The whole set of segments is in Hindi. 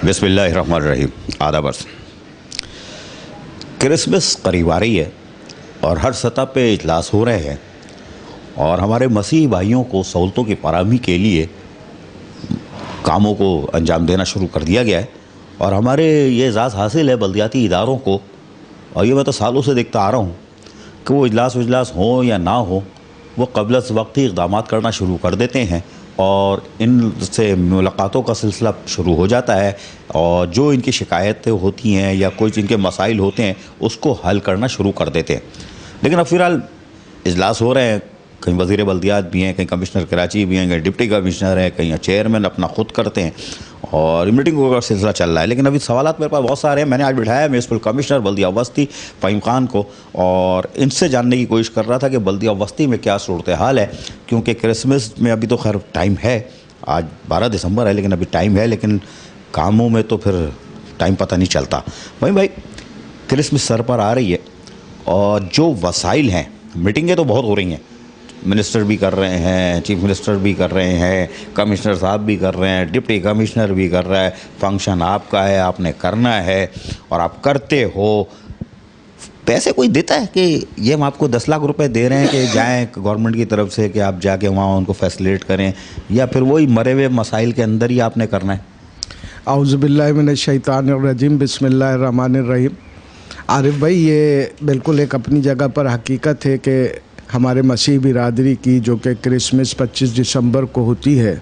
बिस्मिल्लाहिर्रहमानिर्रहीम। आदाब अर्ज़। क्रिसमस करीब आ रही है और हर सतह पे इजलास हो रहे हैं और हमारे मसीही भाइयों को सहूलतों की फराहमी के लिए कामों को अंजाम देना शुरू कर दिया गया है और हमारे ये एजाज़ हासिल है बल्दियाती इदारों को, और ये मैं तो सालों से देखता आ रहा हूँ कि वो इजलास हों या ना हो, वो क़ब्ल वक्त ही इक़दामात करना शुरू कर देते हैं और इनसे मुलाकातों का सिलसिला शुरू हो जाता है और जो इनकी शिकायतें होती हैं या कुछ इनके मसाइल होते हैं उसको हल करना शुरू कर देते हैं। लेकिन अब फ़िलहाल इजलास हो रहे हैं, कहीं वज़ीर बल्दियात भी हैं, कहीं कमिश्नर कराची भी हैं, कहीं डिप्टी कमिश्नर हैं, कहीं चेयरमैन अपना ख़ुद करते हैं और मीटिंगों का सिलसिला चल रहा है। लेकिन अभी सवालात मेरे पास बहुत सारे हैं। मैंने आज बिठाया म्यूनसिपल कमिश्नर बल्दिया वस्ती फ़हीम खान को और इनसे जानने की कोशिश कर रहा था कि बल्दिया वस्ती में क्या सूरत हाल है, क्योंकि क्रिसमस में अभी तो खैर टाइम है, आज 12 दिसंबर है, लेकिन अभी टाइम है, लेकिन कामों में तो फिर टाइम पता नहीं चलता। भाई क्रिसमस सर पर आ रही है और जो वसाइल हैं, मीटिंगें तो बहुत हो रही हैं, मिनिस्टर भी कर रहे हैं, चीफ मिनिस्टर भी कर रहे हैं, कमिश्नर साहब भी कर रहे हैं, डिप्टी कमिश्नर भी कर रहा है, फंक्शन आपका है, आपने करना है और आप करते हो। पैसे कोई देता है कि ये हम आपको 10 लाख रुपए दे रहे हैं कि जाएं गवर्नमेंट की तरफ से कि आप जाके वहाँ उनको फैसिलिटेट करें, या फिर वही मरे हुए मसाइल के अंदर ही आपने करना है? औज़ु बिल्लाहि मिनश शैतानिर रजीम, बिस्मिल्लाहिर्रहमानिर रहीम। आरिफ भाई, ये बिल्कुल एक अपनी जगह पर हकीकत है कि हमारे मसीह बिरादरी की जो कि क्रिसमस 25 दिसंबर को होती है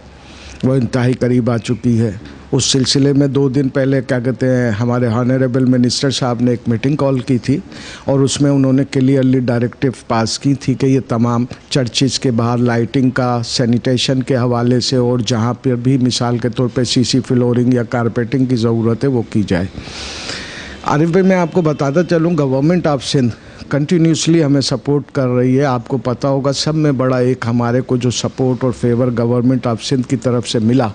वो इंतहाई करीब आ चुकी है। उस सिलसिले में 2 दिन पहले क्या कहते हैं, हमारे ऑनरेबल मिनिस्टर साहब ने एक मीटिंग कॉल की थी और उसमें उन्होंने क्लियरली डायरेक्टिव पास की थी कि ये तमाम चर्चिज़ के बाहर लाइटिंग का, सैनिटेशन के हवाले से और जहाँ पर भी मिसाल के तौर पे सीसी फ्लोरिंग या कारपेटिंग की ज़रूरत है वो की जाए। आरिफ भाई, मैं आपको बताता चलूँ, गवर्नमेंट ऑफ सिंध कंटिन्यूसली हमें सपोर्ट कर रही है। आपको पता होगा सब में बड़ा एक हमारे को जो सपोर्ट और फेवर गवर्नमेंट ऑफ सिंध की तरफ से मिला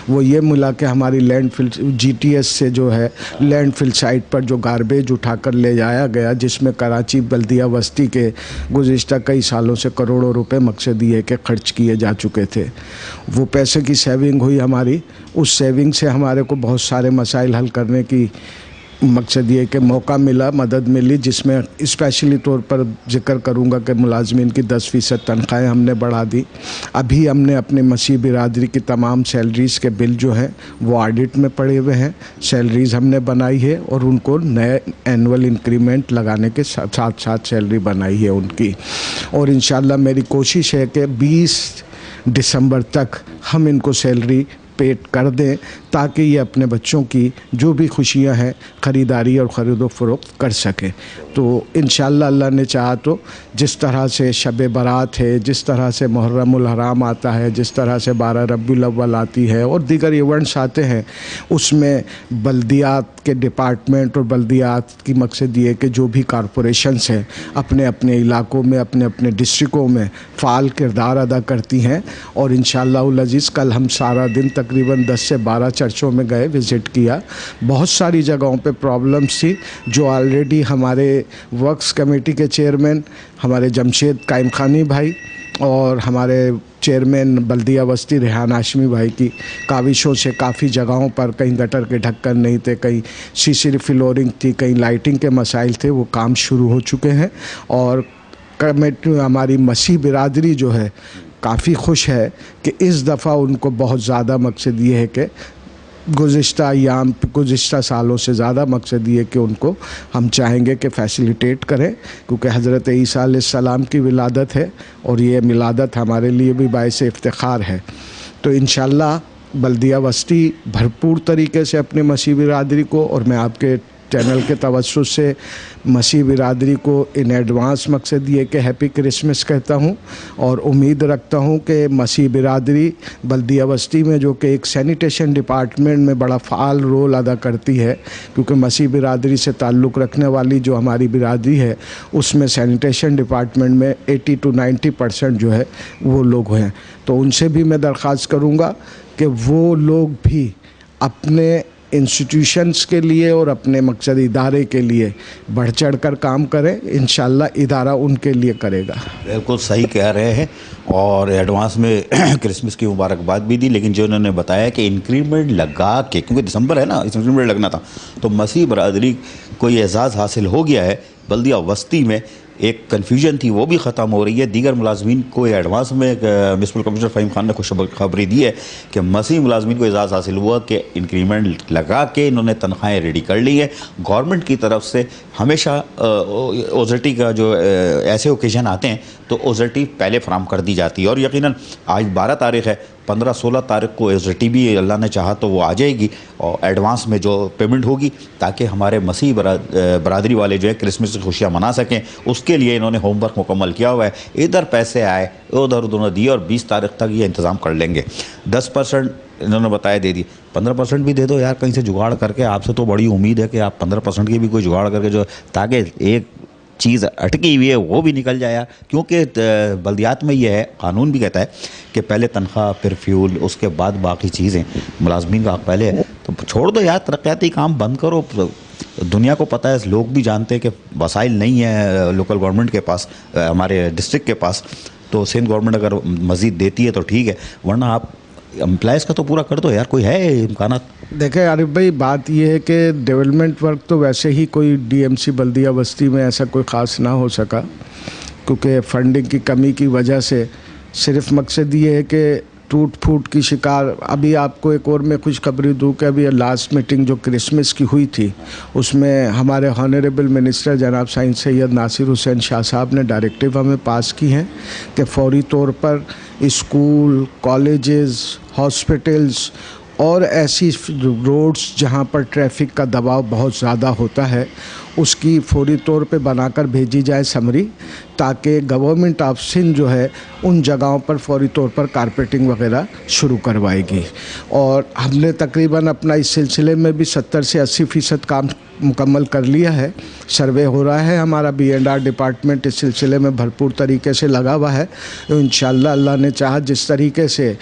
वो ये मिला कि हमारी लैंडफिल जीटीएस से जो है लैंडफिल साइट पर जो गार्बेज उठाकर ले जाया गया, जिसमें कराची बल्दिया वस्ती के गुज़िश्ता कई सालों से करोड़ों रुपए मकसद ये के खर्च किए जा चुके थे, वो पैसे की सेविंग हुई हमारी। उस सेविंग से हमारे को बहुत सारे मसाइल हल करने की मकसद ये कि मौका मिला, मदद मिली, जिसमें स्पेशली तौर पर जिक्र करूँगा कि मुलाजमीन की 10% तनख्वाहें हमने बढ़ा दी। अभी हमने अपने मसीह बिरादरी की तमाम सैलरीज़ के बिल जो हैं वो ऑडिट में पड़े हुए हैं, सैलरीज़ हमने बनाई है और उनको नए एनुअल इंक्रीमेंट लगाने के साथ साथ सैलरी बनाई है उनकी। और इंशाल्लाह मेरी कोशिश है कि 20 दिसंबर तक हम इनको सैलरी पेड कर दें ताकि ये अपने बच्चों की जो भी खुशियां हैं ख़रीदारी और ख़रीदो फ़रोख्त कर सकें। तो इंशाअल्लाह अल्लाह ने चाहा तो जिस तरह से शब बारात है, जिस तरह से मुहर्रमुल हराम आता है, जिस तरह से 12 रबीउल अव्वल आती है और दीगर इवेंट्स आते हैं, उसमें बल्दियात के डिपार्टमेंट और बल्दियात की मकसद ये कि जो भी कॉरपोरेशंस हैं अपने अपने इलाकों में, अपने अपने डिस्ट्रिक्टों में फ़ाल किरदार अदा करती हैं। और इंशाअल्लाह अज़ीज़ कल हम सारा दिन तकरीबन 10 से 12 चर्चों में गए, विज़िट किया। बहुत सारी जगहों पे प्रॉब्लम्स थी जो ऑलरेडी हमारे वर्क्स कमेटी के चेयरमैन हमारे जमशेद कायम खानी भाई और हमारे चेयरमैन बल्दिया वस्ती रेहान हाशमी भाई की काविशों से काफ़ी जगहों पर कहीं गटर के ढक्कन नहीं थे, कहीं सीसी फ्लोरिंग थी, कहीं लाइटिंग के मसाइल थे, वो काम शुरू हो चुके हैं। और कमेटी हमारी मसीह बिरादरी जो है काफ़ी खुश है कि इस दफ़ा उनको बहुत ज़्यादा मकसद ये है कि गुज़िश्ता सालों से ज़्यादा मकसद ये कि उनको हम चाहेंगे कि फैसिलिटेट करें, क्योंकि हज़रत ईसा अलैहिस्सलाम की विलादत है और ये मिलादत हमारे लिए भी बाइस इफ्तिखार है। तो इंशाअल्लाह बल्दिया वस्ती भरपूर तरीके से अपनी मसीह बिरादरी को, और मैं आपके चैनल के तवज्जुह से मसीह बिरादरी को इन एडवांस मकसद ये कि हैप्पी क्रिसमस कहता हूँ और उम्मीद रखता हूँ कि मसीह बिरादरी बल्दिया वस्ती में जो कि एक सैनिटेशन डिपार्टमेंट में बड़ा फ़ाल रोल अदा करती है, क्योंकि मसीह बिरादरी से ताल्लुक़ रखने वाली जो हमारी बिरादरी है उसमें सैनिटेशन डिपार्टमेंट में 80 to 90% जो है वो लोग हैं। तो उनसे भी मैं दरख्वास्त करूँगा कि वो लोग भी अपने इंस्टीट्यूशंस के लिए और अपने मकसद इदारे के लिए बढ़ चढ़ कर काम करें। इंशाल्लाह इदारा उनके लिए करेगा। बिल्कुल सही कह रहे हैं, और एडवांस में क्रिसमस की मुबारकबाद भी दी। लेकिन जो उन्होंने बताया कि इंक्रीमेंट लगा के, क्योंकि दिसंबर है ना, इंक्रीमेंट लगना था, तो मसीह बरादरी को ये एजाज़ हासिल हो गया है। बल्दिया वस्ती में एक कन्फ्यूजन थी, वो भी ख़त्म हो रही है। दीगर मुलाजमीन को एडवांस में म्युनिसिपल कमिश्नर फ़हीम खान ने खुशखबरी दी है कि मसीह मुलाजमीन को एजाज़ हासिल हुआ कि इंक्रीमेंट लगा के इन्होंने तनख्वाहें रेडी कर ली है। गवर्नमेंट की तरफ से हमेशा ओज़टी का जो ऐसे ओकेजन आते हैं तो ओज़टी पहले फराम कर दी जाती है, और यकीनन आज 12 तारीख़ है, 15-16 तारीख़ को ओज़टी भी अल्लाह ने चाहा तो वो आ जाएगी, और एडवांस में जो पेमेंट होगी ताकि हमारे मसीह बरादरी वाले जो है क्रिसमस की खुशियाँ मना सकें। उसके लिए इन्होंने होमवर्क मुकम्मल किया हुआ है। इधर पैसे आए, उधर उन्होंने दिए, और 20 तारीख तक ये इंतज़ाम कर लेंगे। 10% इन्होंने बताया दे दी, 15% भी दे दो यार, कहीं से जुगाड़ करके। आपसे तो बड़ी उम्मीद है कि आप 15% की भी कोई जुगाड़ करके जो, ताकि एक चीज़ अटकी हुई है वो भी निकल जाए, क्योंकि बल्दियात में ये है, कानून भी कहता है कि पहले तनख्वाह, फिर फ्यूल, उसके बाद बाकी चीज़ें। मुलाजमीन का हक़ पहले है, तो छोड़ दो यार, तरक्याती काम बंद करो। दुनिया को पता है, लोग भी जानते हैं कि वसाइल नहीं है लोकल गवर्नमेंट के पास, हमारे डिस्ट्रिक्ट के पास। तो सिंध गवर्नमेंट अगर मज़ीद देती है तो ठीक है, वरना आप एम्प्लॉयज़ का तो पूरा कर दो यार, कोई है इम्कानात। देखें आरिफ भाई, बात यह है कि डेवलपमेंट वर्क तो वैसे ही कोई डीएमसी बल्दिया बस्ती में ऐसा कोई ख़ास ना हो सका, क्योंकि फंडिंग की कमी की वजह से। सिर्फ मकसद ये है कि टूट फूट की शिकार। अभी आपको एक और मैं खुशखबरी दूँ कि अभी लास्ट मीटिंग जो क्रिसमस की हुई थी, उसमें हमारे हॉनरेबल मिनिस्टर जनाब साइंस सैयद नासिर हुसैन शाह साहब ने डायरेक्टिव हमें पास की हैं कि फौरी तौर पर स्कूल, कॉलेजेस, हॉस्पिटल्स और ऐसी रोड्स जहां पर ट्रैफिक का दबाव बहुत ज़्यादा होता है, उसकी फौरी तौर पे बनाकर भेजी जाए समरी, ताकि गवर्नमेंट ऑफ सिंध जो है उन जगहों पर फौरी तौर पर कारपेटिंग वगैरह शुरू करवाएगी। और हमने तकरीबन अपना इस सिलसिले में भी 70 से 80% काम मुकम्मल कर लिया है। सर्वे हो रहा है, हमारा B&R डिपार्टमेंट इस सिलसिले में भरपूर तरीके से लगा हुआ है। तो इंशाअल्लाह अल्लाह ने चाहा जिस तरीके से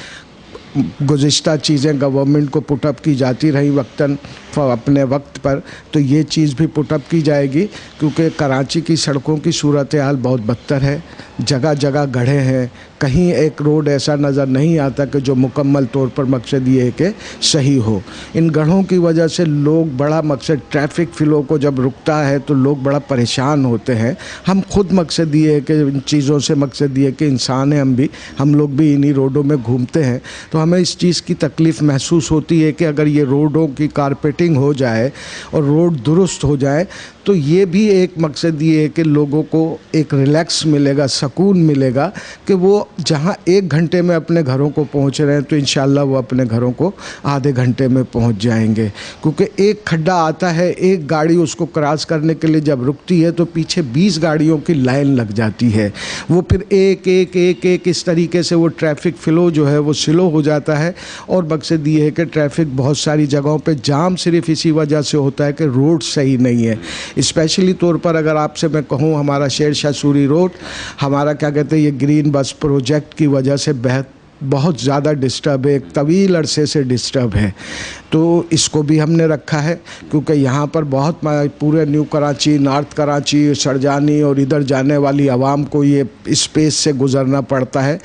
गुज़िश्ता चीज़ें गवर्नमेंट को पुटअप की जाती रही वक्तन अपने वक्त पर, तो ये चीज़ भी पुटअप की जाएगी, क्योंकि कराची की सड़कों की सूरत हाल बहुत बदतर है। जगह जगह गड्ढे हैं, कहीं एक रोड ऐसा नज़र नहीं आता कि जो मुकम्मल तौर पर मकसद ये है कि सही हो। इन गड्ढों की वजह से लोग बड़ा मकसद ट्रैफिक फ़्लो को जब रुकता है तो लोग बड़ा परेशान होते हैं। हम खुद मकसद ये है कि इन चीज़ों से मकसद ये है कि इंसान है, हम लोग भी इन्हीं रोडों में घूमते हैं, तो हमें इस चीज़ की तकलीफ़ महसूस होती है कि अगर ये रोडों की कारपेटिंग हो जाए और रोड दुरुस्त हो जाए तो ये भी एक मकसद ये है कि लोगों को एक रिलैक्स मिलेगा, सुकून मिलेगा कि वो जहाँ 1 घंटे में अपने घरों को पहुँच रहे हैं तो इंशाल्लाह वो अपने घरों को आधे घंटे में पहुँच जाएंगे। क्योंकि एक खड्डा आता है, एक गाड़ी उसको क्रॉस करने के लिए जब रुकती है तो पीछे 20 गाड़ियों की लाइन लग जाती है। वो फिर एक एक एक एक इस तरीके से वो ट्रैफिक फ़्लो जो है वो स्लो हो जाता है। और मकसद ये है कि ट्रैफिक बहुत सारी जगहों पर जाम सिर्फ इसी वजह से होता है कि रोड सही नहीं है। स्पेशली तौर पर अगर आपसे मैं कहूँ, हमारा शेर शाह सूरी रोड, हमारा क्या कहते हैं, ये ग्रीन बस प्रोजेक्ट की वजह से बहुत ज़्यादा डिस्टर्ब है, एक तवील अरसे से डिस्टर्ब है। तो इसको भी हमने रखा है, क्योंकि यहाँ पर बहुत पूरे न्यू कराची, नॉर्थ कराची, सरजानी और इधर जाने वाली आवाम को ये स्पेस से गुज़रना पड़ता है।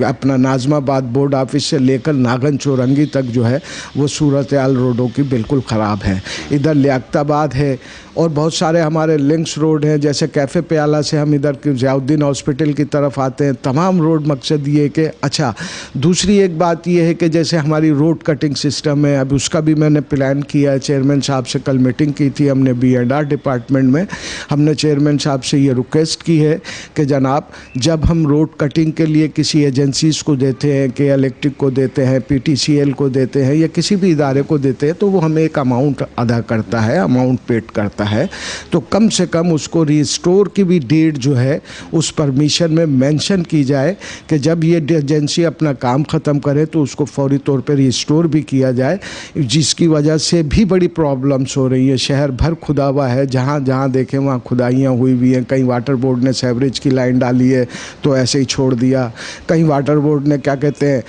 अपना नाज़माबाद बोर्ड ऑफिस से लेकर नागन चौरंगी तक जो है वो सूरत हाल रोडों की बिल्कुल ख़राब है। इधर लियाकताबाद है और बहुत सारे हमारे लिंक्स रोड हैं, जैसे कैफ़े प्याला से हम इधर की ज़ियाउद्दीन हॉस्पिटल की तरफ आते हैं। तमाम रोड मकसद ये है कि अच्छा, दूसरी एक बात ये है कि जैसे हमारी रोड कटिंग सिस्टम है, अब उसका भी मैंने प्लान किया है। चेयरमैन साहब से कल मीटिंग की थी हमने B&R डिपार्टमेंट में। हमने चेयरमैन साहब से ये रिक्वेस्ट की है कि जनाब, जब हम रोड कटिंग के लिए किसी एजेंसीज़ को देते हैं, कि इलेक्ट्रिक को देते हैं, PTCL को देते हैं या किसी भी इदारे को देते हैं, तो वो हमें एक अमाउंट अदा करता है, अमाउंट पेड करता है तो कम से कम उसको रिस्टोर की भी डेट जो है उस परमिशन में मेंशन की जाए कि जब ये एजेंसी अपना काम ख़त्म करे तो उसको फौरी तौर पे रिस्टोर भी किया जाए, जिसकी वजह से भी बड़ी प्रॉब्लम्स हो रही है। शहर भर खुदा हुआ है, जहाँ जहाँ देखें वहाँ खुदाइयाँ हुई हुई हैं। कहीं वाटर बोर्ड ने सीवरेज की लाइन डाली है तो ऐसे ही छोड़ दिया, कहीं वाटर बोर्ड ने क्या कहते हैं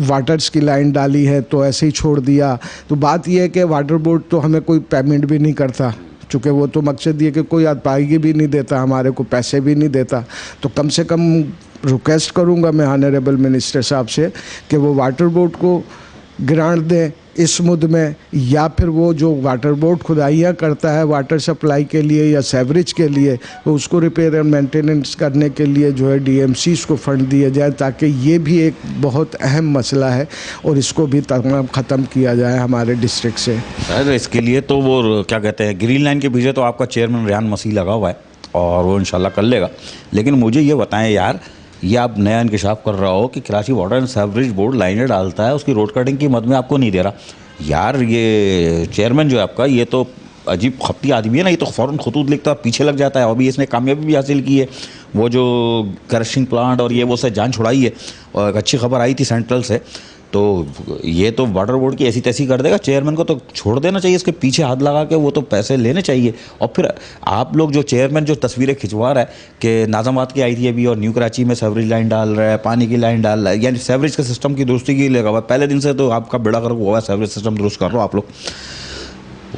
वाटर्स की लाइन डाली है तो ऐसे ही छोड़ दिया। तो बात यह है कि वाटर बोर्ड तो हमें कोई पेमेंट भी नहीं करता, चूँकि वो तो मकसद ये कि कोई अदायगी भी नहीं देता, हमारे को पैसे भी नहीं देता। तो कम से कम रिक्वेस्ट करूँगा मैं ऑनरेबल मिनिस्टर साहब से कि वो वाटर बोर्ड को ग्रांट दें इस मुद्दे में, या फिर वो जो वाटर बोर्ड खुदाइयाँ करता है वाटर सप्लाई के लिए या सेवरेज के लिए, तो उसको रिपेयर एंड मेंटेनेंस करने के लिए जो है DMCs को फंड दिए जाए, ताकि ये भी एक बहुत अहम मसला है और इसको भी तमाम ख़त्म किया जाए हमारे डिस्ट्रिक्ट से। सर इसके लिए तो वो क्या कहते हैं ग्रीन लाइन के पीछे तो आपका चेयरमैन रेहान मसीह लगा हुआ है और वो इंशाल्लाह कर लेगा। लेकिन मुझे ये बताएं यार, ये आप नया इंकशाफ कर रहा हो कि Karachi water and sewerage board लाइनें डालता है, उसकी रोड कटिंग की मद में आपको नहीं दे रहा। यार ये चेयरमैन जो है आपका, ये तो अजीब खपती आदमी है ना, ये तो फ़ौरन खतूत लिखता है पीछे लग जाता है। अभी इसने कामयाबी भी हासिल की है, वो जो क्रशिंग प्लांट और ये वो से जान छुड़ाई है, और एक अच्छी खबर आई थी सेंट्रल से। तो ये तो वाटर बोर्ड की ऐसी तैसी कर देगा। चेयरमैन को तो छोड़ देना चाहिए, इसके पीछे हाथ लगा के वो तो पैसे लेने चाहिए। और फिर आप लोग जो चेयरमैन जो तस्वीरें खिंचवा रहा है कि नाज़ामात की आई थी अभी और न्यू कराची में सेवरेज लाइन डाल रहा है, पानी की लाइन डाल रहा है, यानी सेवरेज के सिस्टम की दुरुस्ती की लगा हुआ है। पहले दिन से तो आपका बेड़ा गर्क हुआ है, सेवरेज सिस्टम दुरुस्त कर रहे हो आप लोग।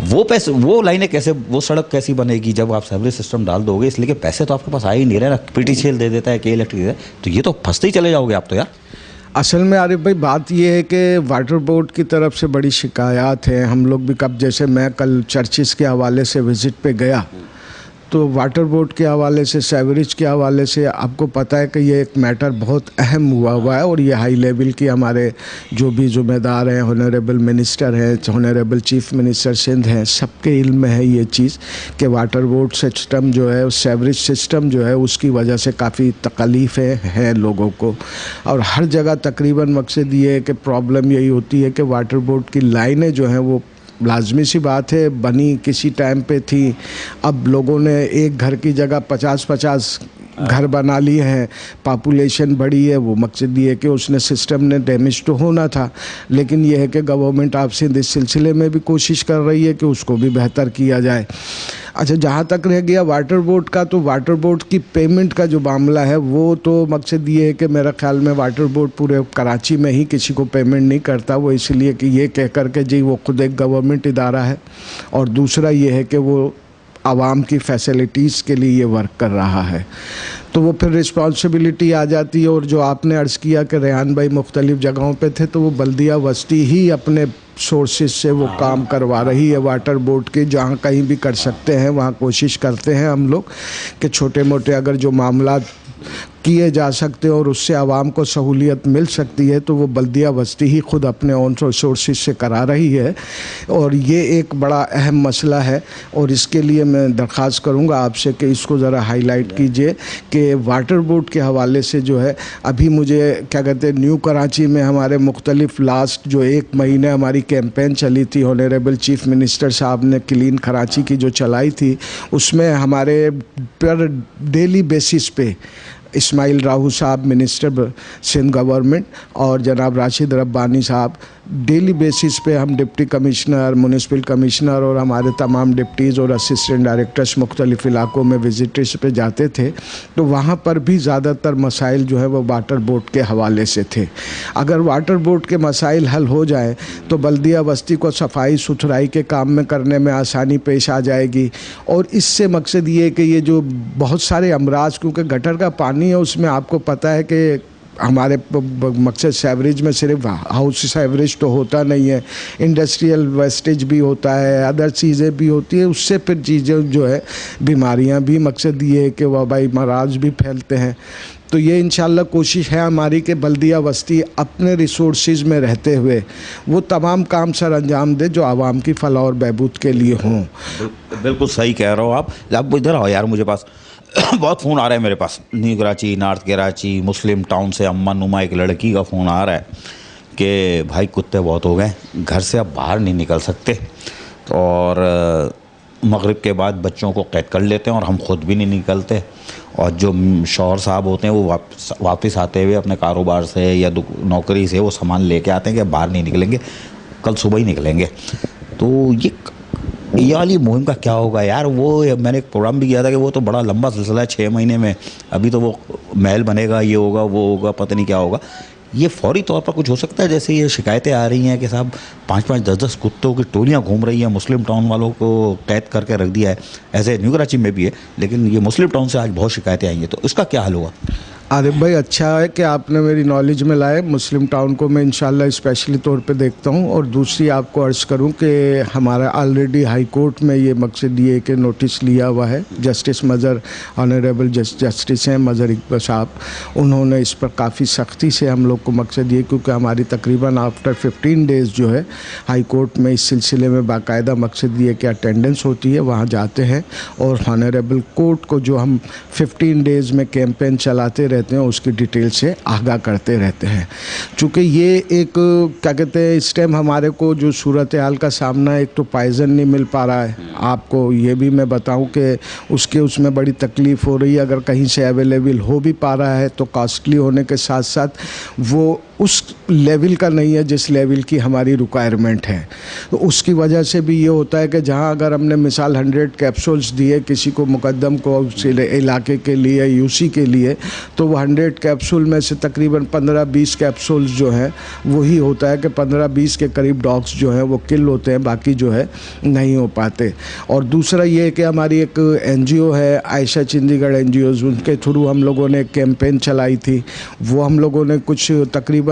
वो पैसे, वो लाइनें कैसे, वो सड़क कैसी बनेगी जब आप सेवरेज सिस्टम डाल दोगे? इसलिए कि पैसे तो आपके पास आ ही नहीं रहे ना, PTCL दे देता है, के इलेक्ट्रिक दे देता है, तो ये तो फंसते ही चले जाओगे आप तो यार। असल में आरिफ भाई बात यह है कि वाटर बोर्ड की तरफ से बड़ी शिकायत है। हम लोग भी कब, जैसे मैं कल चर्चिस के हवाले से विज़िट पे गया तो वाटर बोर्ड के हवाले से, सेवरेज के हवाले से आपको पता है कि ये एक मैटर बहुत अहम हुआ है और ये हाई लेवल की हमारे जो भी ज़िम्मेदार हैं, ऑनरेबल मिनिस्टर हैं, ऑनरेबल चीफ मिनिस्टर सिंध हैं, सबके इल्म में है ये चीज़ कि वाटर बोर्ड सिस्टम जो है, सेवरेज सिस्टम जो है, उसकी वजह से काफ़ी तकलीफ़ें हैं लोगों को। और हर जगह तकरीबन मकसद ये है कि प्रॉब्लम यही होती है कि वाटर बोर्ड की लाइनें जो हैं वो लाजमी सी बात है बनी किसी टाइम पे थी, अब लोगों ने एक घर की जगह 50-50 घर बना लिए हैं, पॉपुलेशन बढ़ी है। वो मकसद ये है कि उसने सिस्टम ने डैमेज तो होना था, लेकिन यह है कि गवर्नमेंट आपसे इस सिलसिले में भी कोशिश कर रही है कि उसको भी बेहतर किया जाए। अच्छा, जहाँ तक रह गया वाटर बोर्ड का, तो वाटर बोर्ड की पेमेंट का जो मामला है वो तो मकसद ये है कि मेरा ख्याल में वाटर बोर्ड पूरे कराची में ही किसी को पेमेंट नहीं करता। वो इसलिए कि ये कह कर के जी वो खुद एक गवर्नमेंट इदारा है, और दूसरा ये है कि वो आवाम की फैसिलिटीज़ के लिए ये वर्क कर रहा है, तो वो फिर रिस्पॉन्सिबिलिटी आ जाती है। और जो आपने अर्ज़ किया कि रेहान भाई मुख्तलिफ़ जगहों पे थे, तो वो बल्दिया वस्ती ही अपने सोर्सेज से वो काम करवा रही है वाटर बोर्ड के। जहाँ कहीं भी कर सकते हैं वहाँ कोशिश करते हैं हम लोग कि छोटे मोटे अगर जो मामला किए जा सकते हैं और उससे आवाम को सहूलियत मिल सकती है, तो वो बल्दिया बस्ती ही खुद अपने ओन रिसोर्सेज से करा रही है। और ये एक बड़ा अहम मसला है, और इसके लिए मैं दरख्वास्त करूँगा आपसे कि इसको ज़रा हाईलाइट कीजिए कि वाटर बोर्ड के हवाले से जो है, अभी मुझे क्या कहते हैं, न्यू कराची में हमारे मुख्तलिफ लास्ट जो 1 महीने हमारी कैंपेन चली थी, ऑनरेबल चीफ मिनिस्टर साहब ने क्लीन कराची की जो चलाई थी, उसमें हमारे पर डेली बेसिस पे इस्माइल राहू साहब मिनिस्टर सिंध गवर्नमेंट और जनाब राशिद रब्बानी साहब डेली बेसिस पे हम डिप्टी कमिश्नर, म्यूनिसिपल कमिश्नर और हमारे तमाम डिप्टीज़ और असिस्टेंट डायरेक्टर्स मुख्तलिफ़ इलाकों में विजिटर्स पे जाते थे। तो वहाँ पर भी ज़्यादातर मसाइल जो है वो वाटर बोर्ड के हवाले से थे। अगर वाटर बोर्ड के मसाइल हल हो जाए तो बल्दिया बस्ती को सफाई सुथराई के काम में करने में आसानी पेश आ जाएगी। और इससे मकसद ये है कि ये जो बहुत सारे अमराज, क्योंकि गटर का पानी है उसमें आपको पता है कि हमारे मकसद सेवरेज में सिर्फ हाउस सेवरेज तो होता नहीं है, इंडस्ट्रियल वेस्टेज भी होता है, अदर चीज़ें भी होती है। उससे फिर चीज़ें जो है बीमारियां भी, मकसद ये है कि वबाई मराज भी फैलते हैं। तो ये इंशाल्लाह कोशिश है हमारी कि बल्दिया बस्ती अपने रिसोर्सेज में रहते हुए वो तमाम काम सर अंजाम दे जो आवाम की फलाह और बहबूद के लिए हों। बिल्कुल सही कह रहे हो आप इधर आओ यार, मुझे पास बहुत फ़ोन आ रहा है मेरे पास, न्यू कराची, नॉर्थ कराची, मुस्लिम टाउन से अम्मा नुमा एक लड़की का फ़ोन आ रहा है कि भाई कुत्ते बहुत हो गए, घर से अब बाहर नहीं निकल सकते, और मगरिब के बाद बच्चों को कैद कर लेते हैं और हम ख़ुद भी नहीं निकलते, और जो शौहर साहब होते हैं वो वापस आते हुए अपने कारोबार से या नौकरी से वो सामान लेके आते हैं कि बाहर नहीं निकलेंगे, कल सुबह ही निकलेंगे। तो ये वाली मुहिम का क्या होगा यार? वो मैंने एक प्रोग्राम भी किया था कि वो तो बड़ा लंबा सिलसिला है, 6 महीने में अभी तो वो महल बनेगा, ये होगा वो होगा, पता नहीं क्या होगा। ये फौरी तौर पर कुछ हो सकता है? जैसे ये शिकायतें आ रही हैं कि साहब 5-5, 10-10 कुत्तों की टोलियां घूम रही हैं, मुस्लिम टाउन वालों को कैद करके रख दिया है। ऐसे न्यू कराची में भी है, लेकिन ये मुस्लिम टाउन से आज बहुत शिकायतें आई हैं, तो इसका क्या हल हुआ? आरिफ भाई, अच्छा है कि आपने मेरी नॉलेज में लाए। मुस्लिम टाउन को मैं इंशाल्लाह स्पेशली तौर पे देखता हूँ। और दूसरी आपको अर्ज़ करूँ कि हमारा ऑलरेडी हाई कोर्ट में ये मकसद ये कि नोटिस लिया हुआ है। जस्टिस मज़र, ऑनरेबल जस्टिस हैं मज़र इकबाल साहब, उन्होंने इस पर काफ़ी सख्ती से हम लोग को मकसद ये, क्योंकि हमारी तकरीबन आफ्टर 15 डेज़ जो है हाई कोर्ट में इस सिलसिले में बाकायदा मकसद ये कि अटेंडेंस होती है, वहाँ जाते हैं और ऑनरेबल कोर्ट को जो हम 15 डेज़ में कैंपेन चलाते रहते हैं उसकी डिटेल से आगाह करते रहते हैं। चूँकि ये एक क्या कहते हैं, इस टाइम हमारे को जो सूरत हाल का सामना, एक तो पाइजन नहीं मिल पा रहा है, आपको ये भी मैं बताऊं कि उसमें बड़ी तकलीफ़ हो रही है। अगर कहीं से अवेलेबल हो भी पा रहा है तो कॉस्टली होने के साथ साथ वो उस लेवल का नहीं है जिस लेवल की हमारी रिक्वायरमेंट है। तो उसकी वजह से भी ये होता है कि जहाँ अगर हमने मिसाल 100 कैप्सूल्स दिए किसी को, मुकद्दम को, उस इलाके के लिए, यूसी के लिए, तो वो 100 कैप्सूल में से तकरीबन 15-20 कैप्सूल्स जो हैं वही होता है कि 15-20 के करीब डॉग्स जो हैं वो किल होते हैं, बाकी जो है नहीं हो पाते। और दूसरा ये है कि हमारी एक NGO है, आयशा चंडीगढ़ NGOs, उनके थ्रू हम लोगों ने एक कैंपेन चलाई थी। वो हम लोगों ने कुछ तकरीबन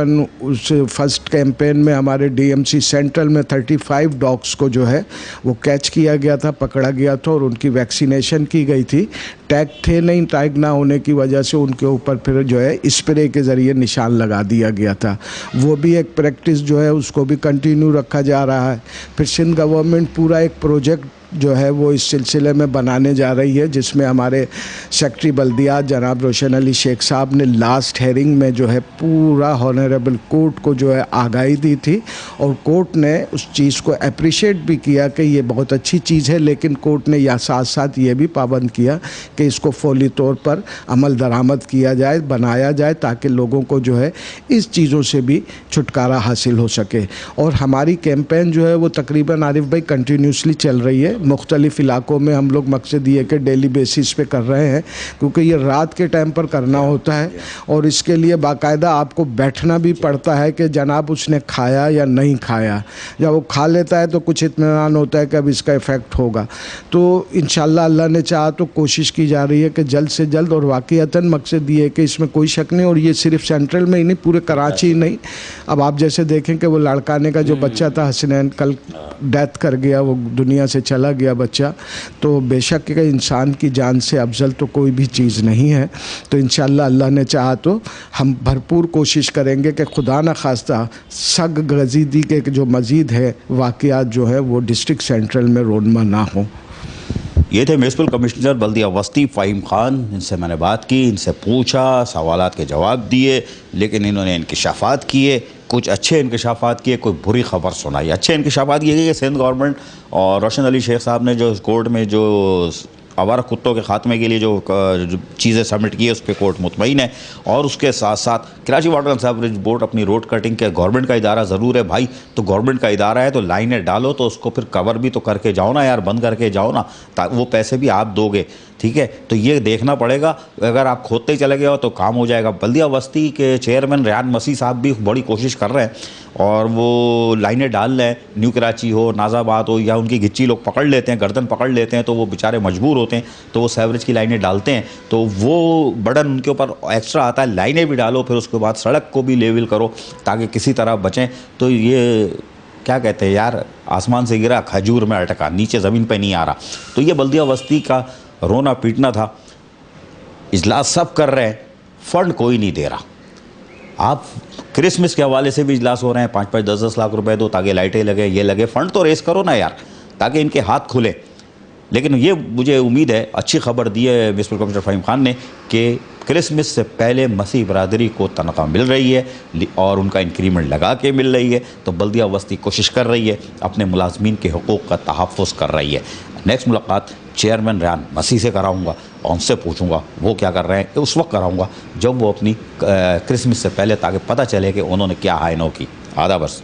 उस फर्स्ट कैंपेन में हमारे DMC सेंट्रल में 35 डॉग्स को जो है वो कैच किया गया था, पकड़ा गया था और उनकी वैक्सीनेशन की गई थी। टैग थे नहीं, टैग ना होने की वजह से उनके ऊपर फिर जो है स्प्रे के ज़रिए निशान लगा दिया गया था। वो भी एक प्रैक्टिस जो है उसको भी कंटिन्यू रखा जा रहा है। फिर सिंध गवर्नमेंट पूरा एक प्रोजेक्ट जो है वो इस सिलसिले में बनाने जा रही है, जिसमें हमारे सेक्रेटरी बल्दियात जनाब रोशन अली शेख साहब ने लास्ट हेयरिंग में जो है पूरा ऑनरेबल कोर्ट को जो है आगाही दी थी और कोर्ट ने उस चीज़ को अप्रिशिएट भी किया कि ये बहुत अच्छी चीज़ है, लेकिन कोर्ट ने या साथ साथ ये भी पाबंद किया कि इसको फौरी तौर पर अमल दरामद किया जाए, बनाया जाए, ताकि लोगों को जो है इस चीज़ों से भी छुटकारा हासिल हो सके। और हमारी कैंपेन जो है वो तकरीबन आरिफ भाई कंटिन्यूसली चल रही है। मुख्तलिफ इलाकों में हम लोग मकसद ये कि डेली बेसिस पे कर रहे हैं, क्योंकि ये रात के टाइम पर करना होता है और इसके लिए बाकायदा आपको बैठना भी पड़ता है कि जनाब उसने खाया या नहीं खाया। जब वो खा लेता है तो कुछ इत्मीनान होता है कि अब इसका इफ़ेक्ट होगा। तो इंशाल्लाह अल्लाह ने चाहा तो कोशिश की जा रही है कि जल्द से जल्द, और वाक़ईतन मकसद ये है कि इसमें कोई शक नहीं, और ये सिर्फ सेंट्रल में ही नहीं, पूरे कराची ही नहीं। अब आप जैसे देखें कि वो लड़काने का जो बच्चा था हसनैन, कल डेथ कर गया, वो दुनिया से चला गया बच्चा। तो बेशक कि इंसान की जान से अफजल तो कोई भी चीज़ नहीं है। तो इंशाल्लाह अल्लाह ने चाहा तो हम भरपूर कोशिश करेंगे कि खुदा न खास्ता सग गजीदी के जो मज़ीद है वाक़यात जो है वो डिस्ट्रिक्ट सेंट्रल में रोनमा ना हो। ये थे म्यूनसिपल कमिश्नर बल्दिया वस्ती फ़हीम ख़ान। इनसे मैंने बात की, इनसे पूछा, सवालात के जवाब दिए, लेकिन इन्होंने इंकशाफात किए, कुछ अच्छे इंकशाफात किए, कोई बुरी ख़बर सुनाई। अच्छे इंकशाफात ये कि सिंध गवर्नमेंट और रोशन अली शेख साहब ने जो कोर्ट में जो आवारा कुत्तों के ख़ात्मे के लिए जो चीज़ें सबमिट की है उस पर कोर्ट मुतमईन है। और उसके साथ साथ Karachi water and sewerage board अपनी रोड कटिंग के गवर्नमेंट का इदारा ज़रूर है भाई, तो गवर्नमेंट का इदारा है तो लाइनें डालो, तो उसको फिर कवर भी तो करके जाओ ना यार, बंद करके जाओ ना, ताकि वो पैसे भी आप दोगे, ठीक है। तो ये देखना पड़ेगा, अगर आप खोदते ही चले गए हो तो काम हो जाएगा। बल्दिया वस्ती के चेयरमैन रेहान मसीह साहब भी बड़ी कोशिश कर रहे हैं और वो लाइनें डाल रहे हैं। न्यू कराची हो, नाज़ाबाद हो, या उनकी गिच्ची लोग पकड़ लेते हैं, गर्दन पकड़ लेते हैं, तो वो बेचारे मजबूर होते हैं, तो वो सेवरेज की लाइनें डालते हैं, तो वो बर्डन उनके ऊपर एक्स्ट्रा आता है। लाइनें भी डालो, फिर उसके बाद सड़क को भी लेवल करो ताकि किसी तरह बचें। तो ये क्या कहते हैं यार, आसमान से गिरा खजूर में अटका, नीचे ज़मीन पे नहीं आ रहा। तो ये बल्दिया वस्ती का रोना पीटना था। इजलास सब कर रहे हैं, फ़ंड कोई नहीं दे रहा। आप क्रिसमस के हवाले से भी इजलास हो रहे हैं, 5-5, 10-10 लाख रुपए दो ताकि लाइटें लगे, ये लगे, फ़ंड तो रेस करो ना यार, ताकि इनके हाथ खुले। लेकिन ये मुझे उम्मीद है, अच्छी खबर दी है म्यूनसिपल कमिश्नर फ़हीम ख़ान ने कि क्रिसमस से पहले मसीह बरादरी को तनख्वाह मिल रही है और उनका इंक्रीमेंट लगा के मिल रही है। तो बल्दिया वस्ती कोशिश कर रही है, अपने मुलाजमीन के हुकूक़ का तहफ़्फ़ुज़ कर रही है। नेक्स्ट मुलाकात चेयरमैन रेहान मसीह से कराऊंगा और उनसे पूछूंगा वो क्या कर रहे हैं। उस वक्त कराऊंगा जब वो अपनी क्रिसमस से पहले, ताकि पता चले कि उन्होंने क्या हाइनों की। आधा बरस।